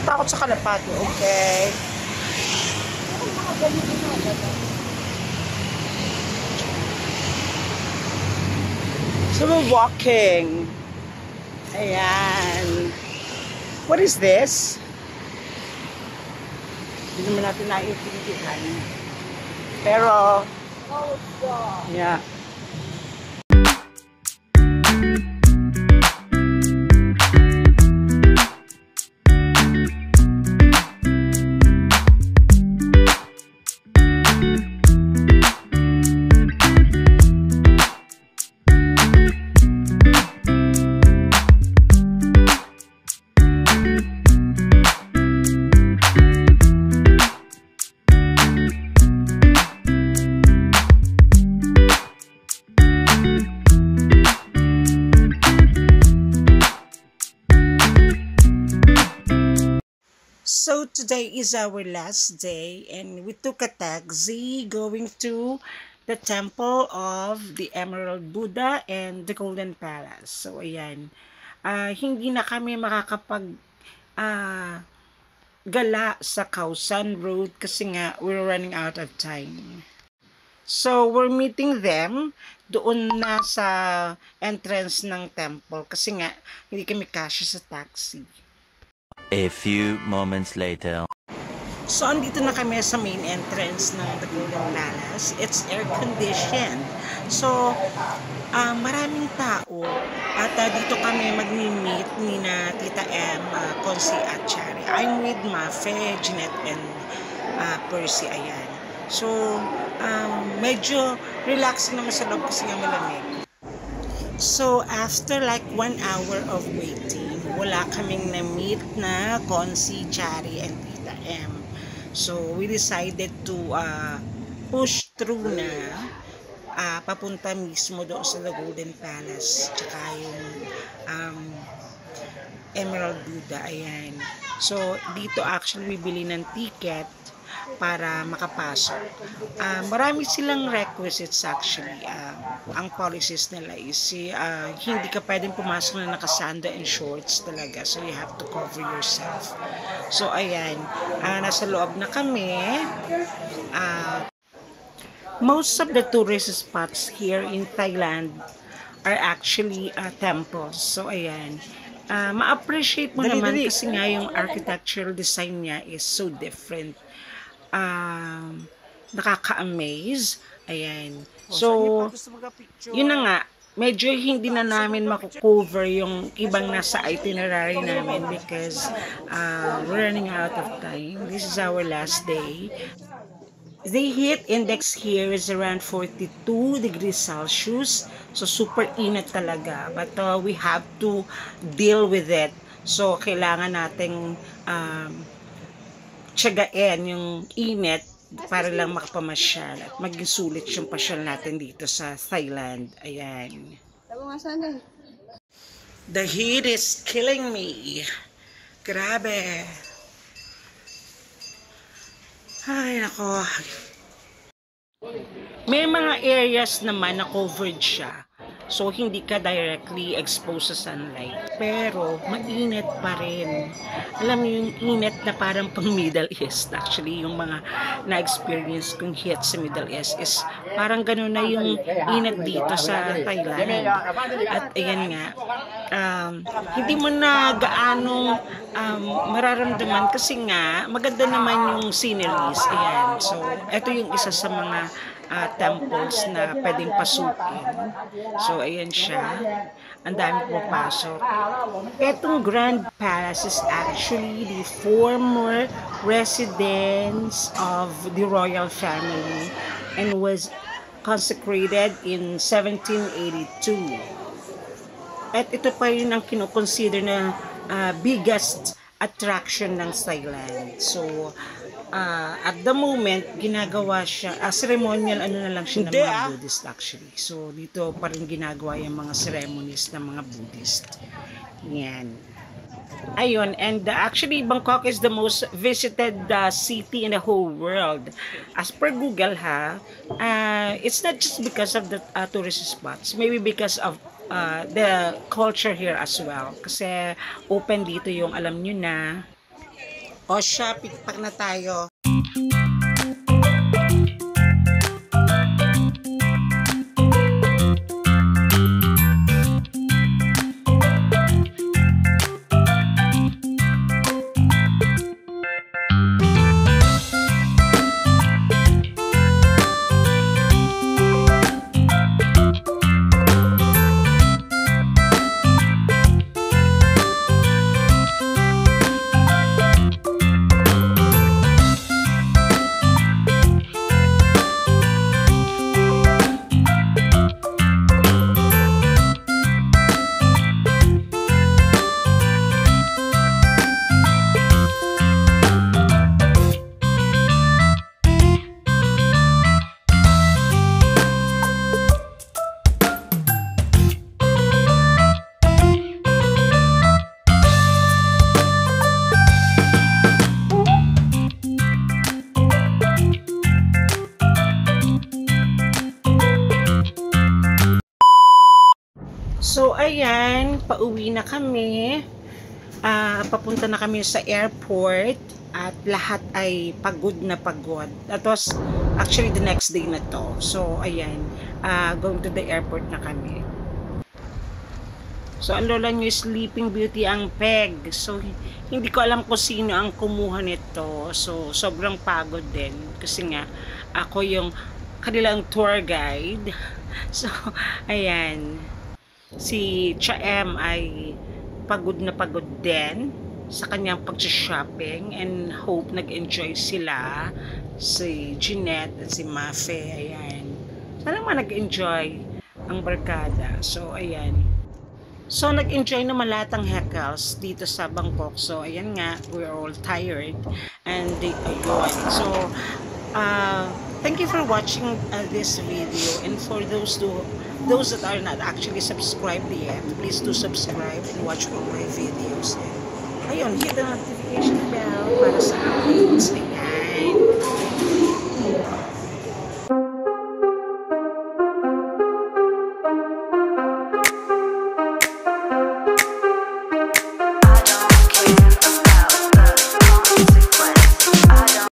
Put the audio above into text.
takot sa kalapati, okay? So we're walking. Ayan. What is this? Hindi naman natin naiintindihan. Pero, yeah. So today is our last day and we took a taxi going to the temple of the Emerald Buddha and the Golden Palace. So ayan, hindi na kami makakapag gala sa Khao San Road kasi nga we're running out of time. So we're meeting them doon na sa entrance ng temple kasi nga hindi kami kasya sa taxi. A few moments later. So, andito na kami sa main entrance ng The Golden Palace. It's air-conditioned. So, maraming tao. At dito kami mag-meet ni na Tita M, Consi at Chari. I'm with Mafe, Jeanette, and Percy. Ayan. So, medyo relaxing naman sa loob kasi nga malamig. So, after like 1 hour of waiting, wala kaming na-meet na Consi, Chari, and Tita M. So, we decided to push through na papunta mismo doon sa The Golden Palace tsaka yung Emerald Buddha. Ayan. So, dito actually bibili ng ticket para makapasok. Marami silang requisites actually. Ang policies nila is hindi ka pwedeng pumasok na nakasanda and shorts talaga. So you have to cover yourself. So ayan, nasa loob na kami. Most of the tourist spots here in Thailand are actually temples. So ayan, ma-appreciate mo naman kasi nga yung architectural design niya is so different. Nakaka-amaze. Ayan. So, yun na nga, medyo hindi na namin makukover yung ibang nasa itinerary namin because we're running out of time. This is our last day. The heat index here is around 42 degrees Celsius. So, super init talaga. But we have to deal with it. So, kailangan nating tiyagain yung init para lang makapamasyal at maging sulit yung pasyal natin dito sa Thailand. Ayan. The heat is killing me. Grabe. Ay, nako. May mga areas naman na covered siya. So, hindi ka directly exposed sa sunlight. Pero, mainit pa rin. Alam mo yung init na parang pang Middle East. Actually, yung mga na-experience kong heat sa Middle East is parang gano'n na yung init dito sa Thailand. At ayan nga, hindi mo na gaano mararamdaman kasi nga, maganda naman yung sceneries. Ayan. So, ito yung isa sa mga temples na pwedeng pasukin. So, ayan siya. Ang dami pumapasok. Itong Grand Palace is actually the former residence of the royal family and was consecrated in 1782. At ito pa rin ang kinukonsider na biggest attraction ng Thailand. So, at the moment, ginagawa siya, ceremonial na lang siya ng mga Buddhist actually. So, dito pa rin ginagawa yung mga ceremonies ng mga Buddhist. Yan. Ayun, and actually, Bangkok is the most visited city in the whole world. As per Google, it's not just because of the tourist spots, maybe because of the culture here as well. Kasi open dito yung alam nyo na O siya, pick pack na tayo. So, ayan, pauwi na kami. Papunta na kami sa airport at lahat ay pagod na pagod. That was actually the next day na to. So, ayan, going to the airport na kami. So, ang lola nyo is Sleeping Beauty ang peg. So, hindi ko alam kung sino ang kumuha nito. So, sobrang pagod din. Kasi nga, ako yung kanilang tour guide. So, ayan. Si Chaem ay pagod na pagod din sa kanyang pag-shopping and hope nag-enjoy sila, si Jeanette at si Mafe. Ayan, sana naman nag-enjoy ang barkada. So ayan, so nag-enjoy naman lahat ng heckles dito sa Bangkok. So ayan nga, we're all tired and they ayun. So thank you for watching this video, and for those that are not actually subscribed yet, please do subscribe and watch all my videos. Ayun, hit the notification bell para sa updates.